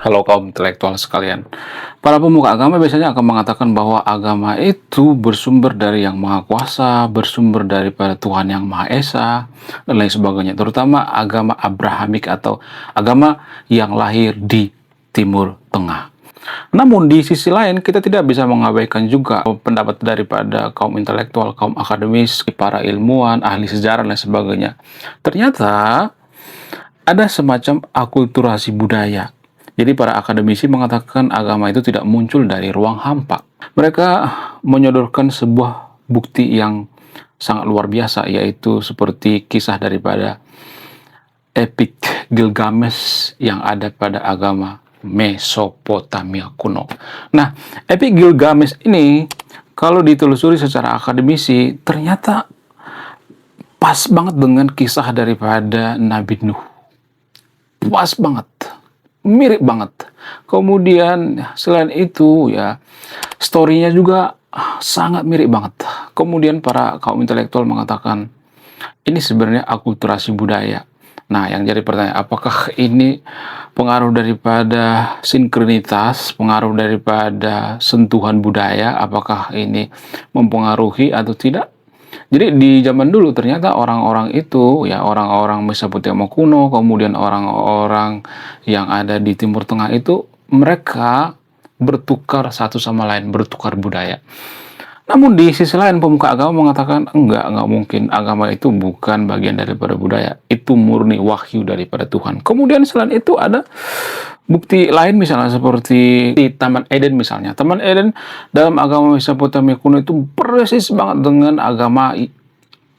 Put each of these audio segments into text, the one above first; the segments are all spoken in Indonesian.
Halo kaum intelektual sekalian. Para pemuka agama biasanya akan mengatakan bahwa agama itu bersumber dari Yang Maha Kuasa, bersumber daripada Tuhan Yang Maha Esa, dan lain sebagainya. Terutama agama Abrahamik atau agama yang lahir di Timur Tengah. Namun di sisi lain kita tidak bisa mengabaikan juga pendapat daripada kaum intelektual, kaum akademis, para ilmuwan, ahli sejarah, dan lain sebagainya. Ternyata ada semacam akulturasi budaya. Jadi para akademisi mengatakan agama itu tidak muncul dari ruang hampa. Mereka menyodorkan sebuah bukti yang sangat luar biasa, yaitu seperti kisah daripada epik Gilgamesh yang ada pada agama Mesopotamia kuno. Nah, epik Gilgamesh ini kalau ditelusuri secara akademisi ternyata pas banget dengan kisah daripada Nabi Nuh. Pas banget. Mirip banget. Kemudian selain itu ya story-nya juga sangat mirip banget. Kemudian para kaum intelektual mengatakan ini sebenarnya akulturasi budaya. Nah, yang jadi pertanyaan, apakah ini pengaruh daripada sinkronitas, pengaruh daripada sentuhan budaya, apakah ini mempengaruhi atau tidak? Jadi di zaman dulu ternyata orang-orang itu ya orang-orang Mesopotamia kuno, kemudian orang-orang yang ada di Timur Tengah itu mereka bertukar satu sama lain, bertukar budaya. Namun di sisi lain pemuka agama mengatakan enggak mungkin, agama itu bukan bagian daripada budaya, itu murni wahyu daripada Tuhan. Kemudian selain itu ada bukti lain misalnya seperti di Taman Eden misalnya. Taman Eden dalam agama Mesopotamia kuno itu persis banget dengan agama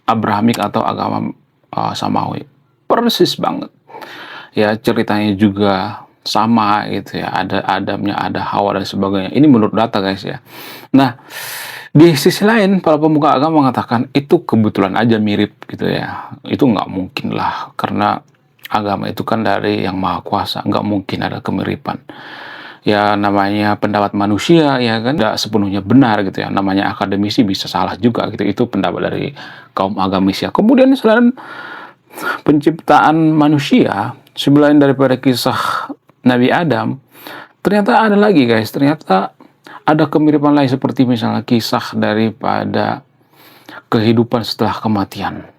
Abrahamik atau agama Samawi. Persis banget. Ya ceritanya juga sama gitu ya. Ada Adamnya, ada Hawa dan sebagainya. Ini menurut data guys ya. Nah, di sisi lain para pemuka agama mengatakan itu kebetulan aja mirip gitu ya. Itu nggak mungkin lah karena agama itu kan dari Yang Maha Kuasa, nggak mungkin ada kemiripan. Ya namanya pendapat manusia ya kan tidak sepenuhnya benar gitu ya. Namanya akademisi bisa salah juga gitu. Itu pendapat dari kaum agamis ya. Kemudian selain penciptaan manusia, selain daripada kisah Nabi Adam, ternyata ada lagi guys. Ternyata ada kemiripan lain seperti misalnya kisah daripada kehidupan setelah kematian.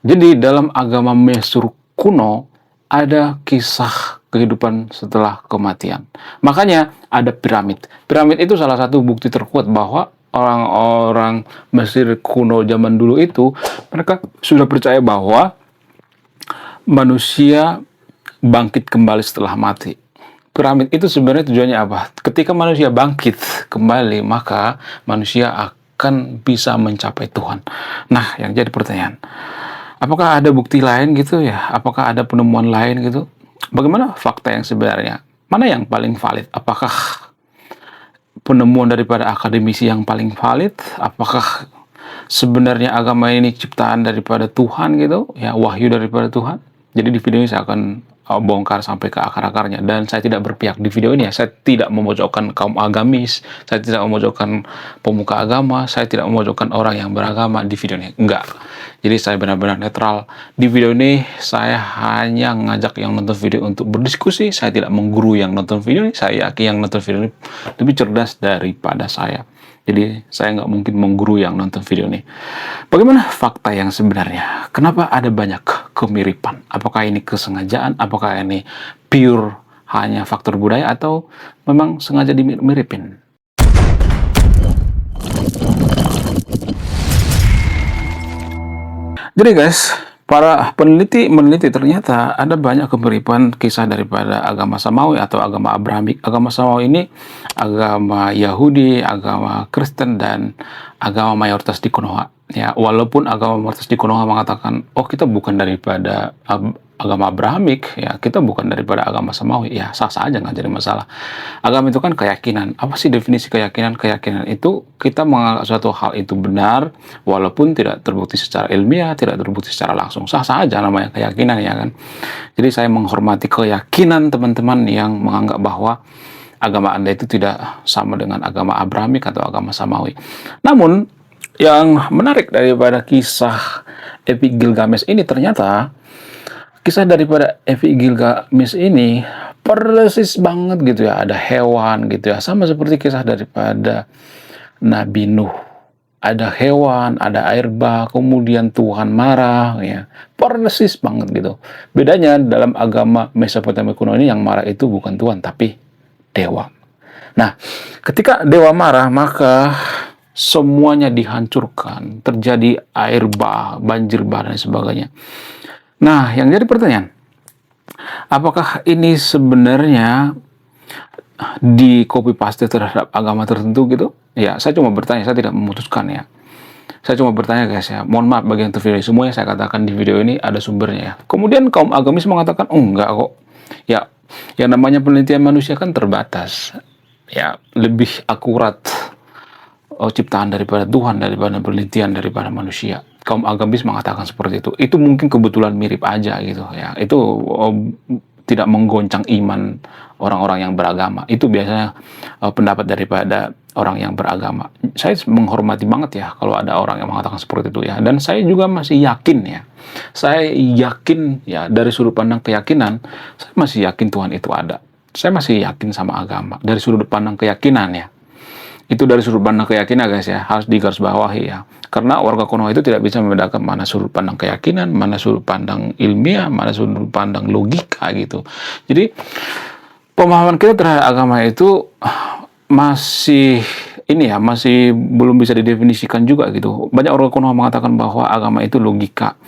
Jadi dalam agama Mesir kuno ada kisah kehidupan setelah kematian. Makanya ada piramid. Piramid itu salah satu bukti terkuat bahwa orang-orang Mesir kuno zaman dulu itu mereka sudah percaya bahwa manusia bangkit kembali setelah mati. Piramid itu sebenarnya tujuannya apa? Ketika manusia bangkit kembali, maka manusia akan bisa mencapai Tuhan. Nah, yang jadi pertanyaan, apakah ada bukti lain gitu ya? Apakah ada penemuan lain gitu? Bagaimana fakta yang sebenarnya? Mana yang paling valid? Apakah penemuan daripada akademisi yang paling valid? Apakah sebenarnya agama ini ciptaan daripada Tuhan gitu? Ya, wahyu daripada Tuhan? Jadi di video ini saya akan bongkar sampai ke akar-akarnya, dan saya tidak berpihak di video ini ya. Saya tidak memojokkan kaum agamis, saya tidak memojokkan pemuka agama, saya tidak memojokkan orang yang beragama di video ini, enggak. Jadi saya benar-benar netral di video ini. Saya hanya ngajak yang nonton video untuk berdiskusi. Saya tidak mengguru yang nonton video ini. Saya yakin yang nonton video ini lebih cerdas daripada saya. Jadi saya nggak mungkin mengguru yang nonton video ini. Bagaimana fakta yang sebenarnya? Kenapa ada banyak kemiripan? Apakah ini kesengajaan? Apakah ini pure hanya faktor budaya atau memang sengaja dimiripin? Jadi guys, para peneliti meneliti ternyata ada banyak kemiripan kisah daripada agama Samawi atau agama Abrahamik. Agama Samawi ini agama Yahudi, agama Kristen, dan agama mayoritas di Konoha. Ya, walaupun agama mayoritas di Konoha mengatakan, oh kita bukan daripada agama Abrahamik, ya kita bukan daripada agama Samawi, ya sah-sah aja, nggak jadi masalah. Agama itu kan keyakinan. Apa sih definisi keyakinan? Keyakinan itu kita menganggap suatu hal itu benar, walaupun tidak terbukti secara ilmiah, tidak terbukti secara langsung. Sah-sah aja namanya keyakinan ya kan. Jadi saya menghormati keyakinan teman-teman yang menganggap bahwa agama Anda itu tidak sama dengan agama Abrahamik atau agama Samawi. Namun yang menarik daripada kisah epik Gilgamesh ini ternyata kisah daripada epik Gilgamesh ini persis banget gitu ya, ada hewan gitu ya, sama seperti kisah daripada Nabi Nuh. Ada hewan, ada air bah, kemudian Tuhan marah, ya. Persis banget gitu. Bedanya dalam agama Mesopotamia kuno ini yang marah itu bukan Tuhan, tapi dewa. Nah, ketika dewa marah, maka semuanya dihancurkan. Terjadi air bah, banjir bah, dan sebagainya. Nah, yang jadi pertanyaan, apakah ini sebenarnya di copy paste terhadap agama tertentu gitu? Ya, saya cuma bertanya, saya tidak memutuskan ya. Saya cuma bertanya guys ya, mohon maaf bagi yang tervideo, semua yang saya katakan di video ini ada sumbernya ya. Kemudian kaum agamis mengatakan, oh enggak kok. Ya, yang namanya penelitian manusia kan terbatas. Ya, lebih akurat ciptaan daripada Tuhan, daripada penelitian daripada manusia. Kaum agamis mengatakan seperti itu. Itu mungkin kebetulan mirip aja gitu ya. Itu tidak menggoncang iman orang-orang yang beragama. Itu biasanya pendapat daripada orang yang beragama. Saya menghormati banget ya kalau ada orang yang mengatakan seperti itu ya. Dan saya juga masih yakin ya. Saya yakin ya dari sudut pandang keyakinan, saya masih yakin Tuhan itu ada. Saya masih yakin sama agama dari sudut pandang keyakinan ya. Itu dari sudut pandang keyakinan guys ya, harus digarisbawahi ya. Karena warga Konoha itu tidak bisa membedakan mana sudut pandang keyakinan, mana sudut pandang ilmiah, mana sudut pandang logika gitu. Jadi pemahaman kita terhadap agama itu masih masih belum bisa didefinisikan juga gitu. Banyak orang Konoha mengatakan bahwa agama itu logika.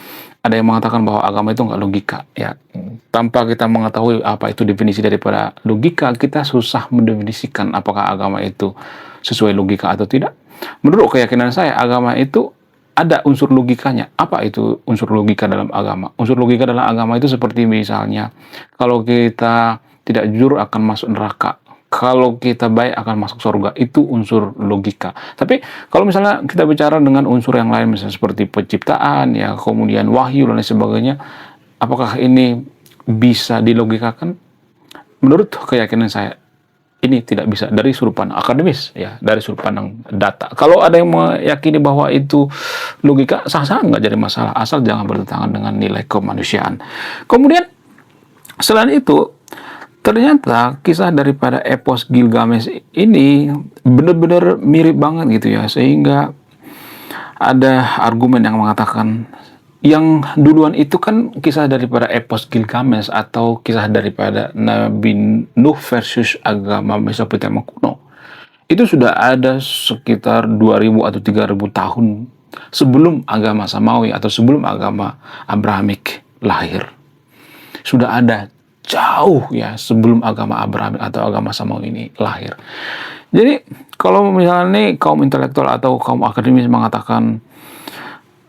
Ada yang mengatakan bahwa agama itu nggak logika ya. Tanpa kita mengetahui apa itu definisi daripada logika, kita susah mendefinisikan apakah agama itu sesuai logika atau tidak. Menurut keyakinan saya, agama itu ada unsur logikanya. Apa itu unsur logika dalam agama? Unsur logika dalam agama itu seperti misalnya, kalau kita tidak jujur akan masuk neraka. Kalau kita baik akan masuk surga. Itu unsur logika. Tapi kalau misalnya kita bicara dengan unsur yang lain, misalnya seperti penciptaan, ya kemudian wahyu dan lain sebagainya, apakah ini bisa dilogikakan? Menurut keyakinan saya, ini tidak bisa dari sudut pandang akademis ya, dari sudut pandang data. Kalau ada yang meyakini bahwa itu logika, sah-sah nggak jadi masalah, asal jangan bertentangan dengan nilai kemanusiaan. Kemudian selain itu, ternyata kisah daripada epos Gilgamesh ini benar-benar mirip banget gitu ya, sehingga ada argumen yang mengatakan yang duluan itu kan kisah daripada epos Gilgamesh atau kisah daripada Nabi Nuh versus agama Mesopotamia kuno. Itu sudah ada sekitar 2000 atau 3000 tahun sebelum agama Samawi atau sebelum agama Abrahamik lahir. Sudah ada jauh ya sebelum agama Abrahamik atau agama Samawi ini lahir. Jadi kalau misalnya nih kaum intelektual atau kaum akademis mengatakan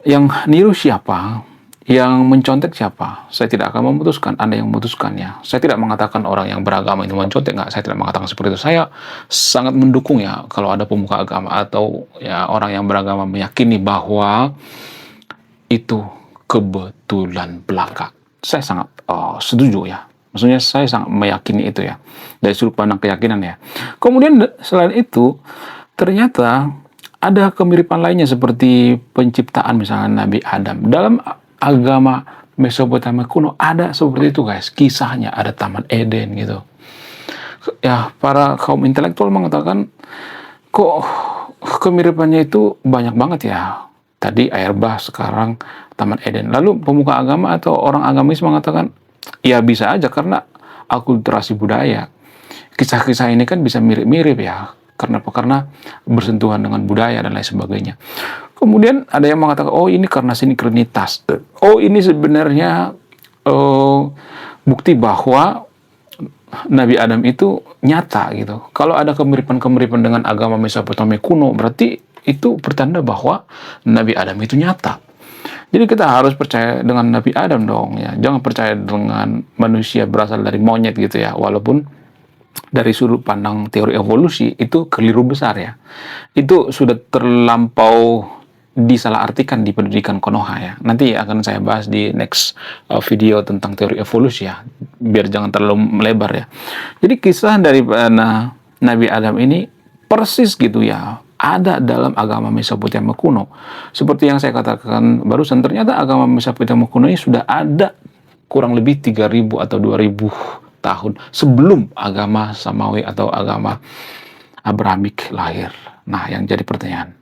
yang niru siapa, yang mencontek siapa, saya tidak akan memutuskan, Anda yang memutuskan ya. Saya tidak mengatakan orang yang beragama itu mencontek, nggak, saya tidak mengatakan seperti itu. Saya sangat mendukung ya kalau ada pemuka agama atau ya orang yang beragama meyakini bahwa itu kebetulan belaka. Saya sangat setuju ya. Maksudnya saya sangat meyakini itu ya, dari sudut pandang keyakinan ya. Kemudian selain itu, ternyata ada kemiripan lainnya seperti penciptaan misalnya Nabi Adam. Dalam agama Mesopotamia kuno ada seperti itu guys. Kisahnya ada Taman Eden gitu. Ya, para kaum intelektual mengatakan kok kemiripannya itu banyak banget ya. Tadi air bah, sekarang Taman Eden. Lalu pemuka agama atau orang agamis mengatakan ya bisa aja karena akulturasi budaya. Kisah-kisah ini kan bisa mirip-mirip ya. Kenapa? Karena bersentuhan dengan budaya dan lain sebagainya. Kemudian ada yang mengatakan, oh ini karena sinkronitas. Oh ini sebenarnya bukti bahwa Nabi Adam itu nyata gitu. Kalau ada kemiripan-kemiripan dengan agama Mesopotamia kuno, berarti itu pertanda bahwa Nabi Adam itu nyata. Jadi kita harus percaya dengan Nabi Adam dong ya. Jangan percaya dengan manusia berasal dari monyet gitu ya. Walaupun dari sudut pandang teori evolusi itu keliru besar ya. Itu sudah terlampau disalahartikan di pendidikan Konoha ya. Nanti akan saya bahas di next video tentang teori evolusi ya. Biar jangan terlalu melebar ya. Jadi kisah dari Nabi Adam ini persis gitu ya. Ada dalam agama Mesopotamia kuno. Seperti yang saya katakan barusan, ternyata agama Mesopotamia kuno ini sudah ada kurang lebih 3000 atau 2000 tahun sebelum agama Samawi atau agama Abrahamik lahir. Nah, yang jadi pertanyaan,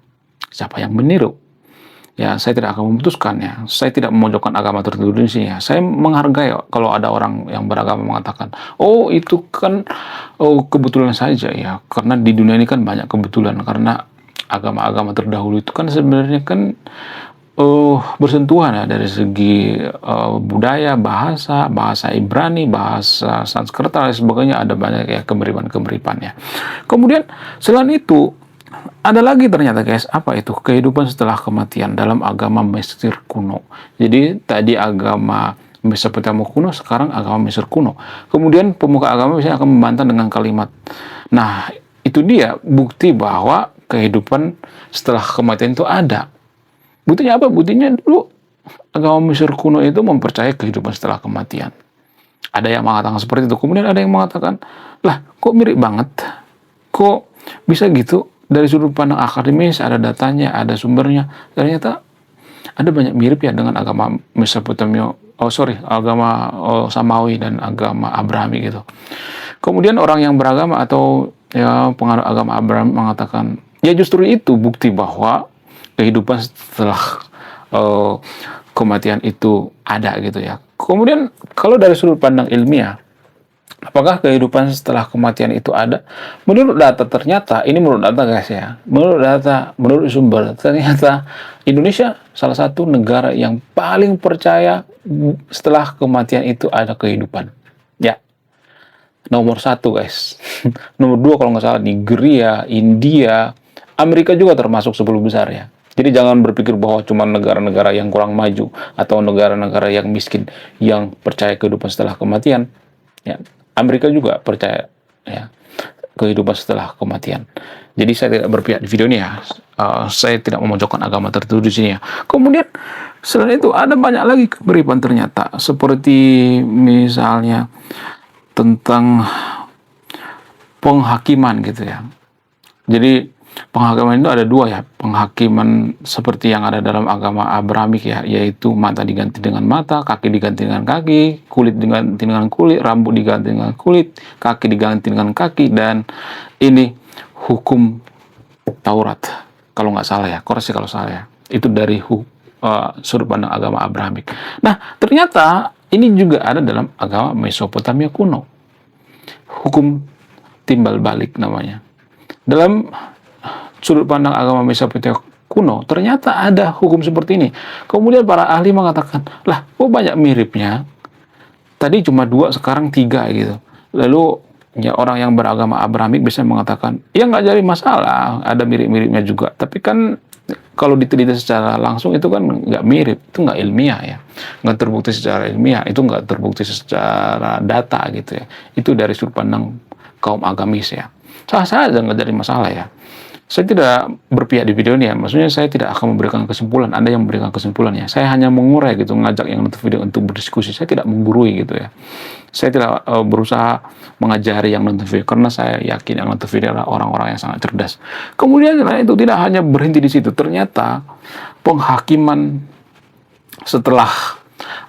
siapa yang meniru? Ya, saya tidak akan memutuskan ya. Saya tidak memojokkan agama tertentu di sini ya. Saya menghargai kalau ada orang yang beragama mengatakan, oh itu kan kebetulan saja ya. Karena di dunia ini kan banyak kebetulan. Karena agama-agama terdahulu itu kan sebenarnya kan bersentuhan ya dari segi budaya, bahasa Ibrani, bahasa Sanskerta dan sebagainya, ada banyak ya kemiripan-kemiripan ya. Kemudian selain itu ada lagi ternyata guys, apa itu? Kehidupan setelah kematian dalam agama Mesir kuno. Jadi tadi agama Mesopotamia kuno, sekarang agama Mesir kuno. Kemudian pemuka agama biasanya akan membantah dengan kalimat, nah itu dia bukti bahwa kehidupan setelah kematian itu ada. Buktinya apa? Buktinya dulu agama Mesir kuno itu mempercayai kehidupan setelah kematian. Ada yang mengatakan seperti itu. Kemudian ada yang mengatakan, lah kok mirip banget? Kok bisa gitu? Dari sudut pandang akademis, ada datanya, ada sumbernya. Ternyata ada banyak mirip ya dengan agama Mesopotamia, agama Samawi dan agama Abrahami gitu. Kemudian orang yang beragama atau ya pengaruh agama Abraham mengatakan, ya justru itu bukti bahwa kehidupan setelah kematian itu ada gitu ya. Kemudian kalau dari sudut pandang ilmiah, apakah kehidupan setelah kematian itu ada? Menurut data ternyata, ini menurut data guys ya, menurut sumber, ternyata Indonesia salah satu negara yang paling percaya setelah kematian itu ada kehidupan. Ya, nomor 1 guys. Nomor 2 kalau nggak salah Nigeria, India, Amerika juga termasuk 10 besar ya. Jadi jangan berpikir bahwa cuma negara-negara yang kurang maju atau negara-negara yang miskin yang percaya kehidupan setelah kematian. Ya, Amerika juga percaya ya kehidupan setelah kematian. Jadi saya tidak berpihak di video ini ya. Saya tidak memojokkan agama tertentu di sini ya. Kemudian selain itu ada banyak lagi kemiripan ternyata, seperti misalnya tentang penghakiman gitu ya. Jadi penghakiman itu ada 2 ya, penghakiman seperti yang ada dalam agama Abrahamik ya, yaitu mata diganti dengan mata, kaki diganti dengan kaki, kulit diganti dengan kulit, rambut diganti dengan kulit, kaki diganti dengan kaki, dan ini hukum Taurat kalau nggak salah ya, koreksi kalau salah ya, itu dari sudut pandang agama Abrahamik. Nah ternyata ini juga ada dalam agama Mesopotamia kuno, hukum timbal balik namanya. Dalam sudut pandang agama Mesopotamia kuno, ternyata ada hukum seperti ini. Kemudian para ahli mengatakan, lah kok banyak miripnya? Tadi cuma 2, sekarang 3 gitu. Lalu ya orang yang beragama Abrahamik bisa mengatakan, ya nggak jadi masalah, ada mirip-miripnya juga. Tapi kan kalau diteliti secara langsung itu kan nggak mirip, itu nggak ilmiah ya. Nggak terbukti secara ilmiah, itu nggak terbukti secara data gitu ya. Itu dari sudut pandang kaum agamis ya. Sah-sah aja, nggak jadi masalah ya. Saya tidak berpihak di video ini ya, maksudnya saya tidak akan memberikan kesimpulan, Anda yang memberikan kesimpulan ya. Saya hanya mengurai gitu, ngajak yang nonton video untuk berdiskusi, saya tidak menggurui gitu ya. Saya tidak berusaha mengajari yang nonton video, karena saya yakin yang nonton video adalah orang-orang yang sangat cerdas. Kemudian itu tidak hanya berhenti di situ, ternyata penghakiman setelah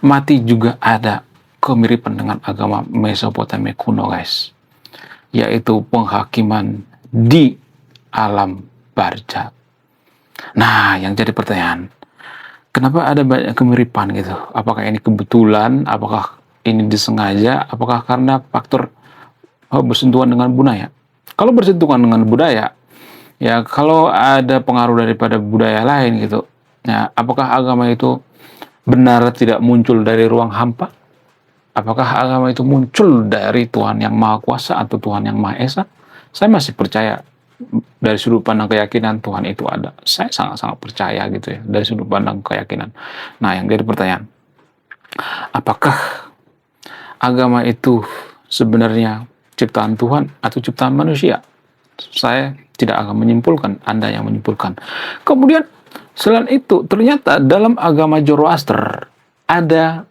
mati juga ada kemiripan dengan agama Mesopotamia kuno guys, yaitu penghakiman di alam barzah. Nah, yang jadi pertanyaan, kenapa ada banyak kemiripan gitu? Apakah ini kebetulan? Apakah ini disengaja? Apakah karena faktor bersentuhan dengan budaya? Kalau bersentuhan dengan budaya, ya kalau ada pengaruh daripada budaya lain gitu, ya apakah agama itu benar tidak muncul dari ruang hampa? Apakah agama itu muncul dari Tuhan yang Maha Kuasa atau Tuhan yang Maha Esa? Saya masih percaya dari sudut pandang keyakinan Tuhan itu ada. Saya sangat-sangat percaya gitu ya, dari sudut pandang keyakinan. Nah, yang jadi pertanyaan, apakah agama itu sebenarnya ciptaan Tuhan atau ciptaan manusia? Saya tidak akan menyimpulkan, Anda yang menyimpulkan. Kemudian, selain itu, ternyata dalam agama Zoroaster ada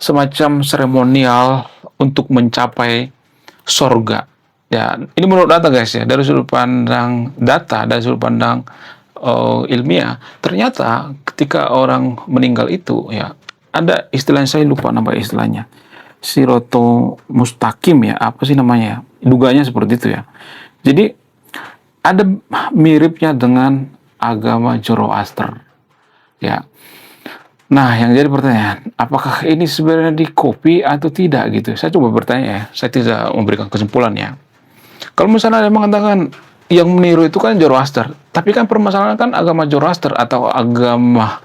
semacam seremonial untuk mencapai sorga. Ya, ini menurut data guys ya, dari sudut pandang data, dari sudut pandang ilmiah, ternyata ketika orang meninggal itu ya ada istilahnya, saya lupa nama istilahnya. Siroto Mustaqim ya, apa sih namanya? Duganya seperti itu ya. Jadi ada miripnya dengan agama Zoroaster ya. Nah, yang jadi pertanyaan, apakah ini sebenarnya di-copy atau tidak gitu? Saya coba bertanya ya, saya tidak memberikan kesimpulan ya. Kalau misalnya ada yang mengatakan yang meniru itu kan Zoroaster, tapi kan permasalahan kan agama Zoroaster atau agama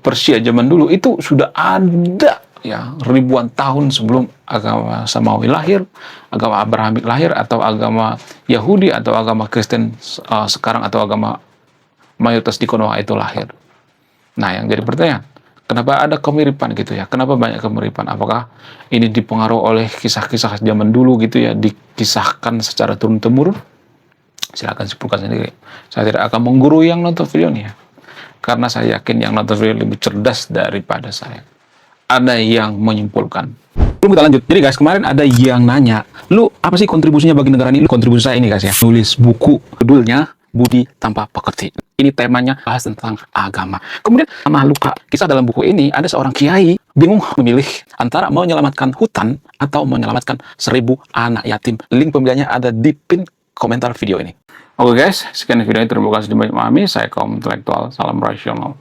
Persia zaman dulu itu sudah ada ya ribuan tahun sebelum agama Samawi lahir, agama Abrahamik lahir, atau agama Yahudi atau agama Kristen sekarang, atau agama mayoritas di Konoha itu lahir. Nah, yang jadi pertanyaan, kenapa ada kemiripan gitu ya? Kenapa banyak kemiripan? Apakah ini dipengaruhi oleh kisah-kisah zaman dulu gitu ya, dikisahkan secara turun-temurun? Silahkan simpulkan sendiri. Saya tidak akan menggurui yang nonton video ini ya, karena saya yakin yang nonton video lebih cerdas daripada saya. Ada yang menyimpulkan. Belum kita lanjut. Jadi guys, kemarin ada yang nanya, lu apa sih kontribusinya bagi negara ini? Kontribusi saya ini guys ya, nulis buku, judulnya Budi Tanpa Pekerti. Ini temanya bahas tentang agama. Kemudian sama lupa, kisah dalam buku ini ada seorang kiai bingung memilih antara mau menyelamatkan hutan atau menyelamatkan 1000 anak yatim. Link pembeliannya ada di pin komentar video ini. Oke guys, sekian video ini, terima kasih sudah memahami. Saya kaum intelektual, salam rasional.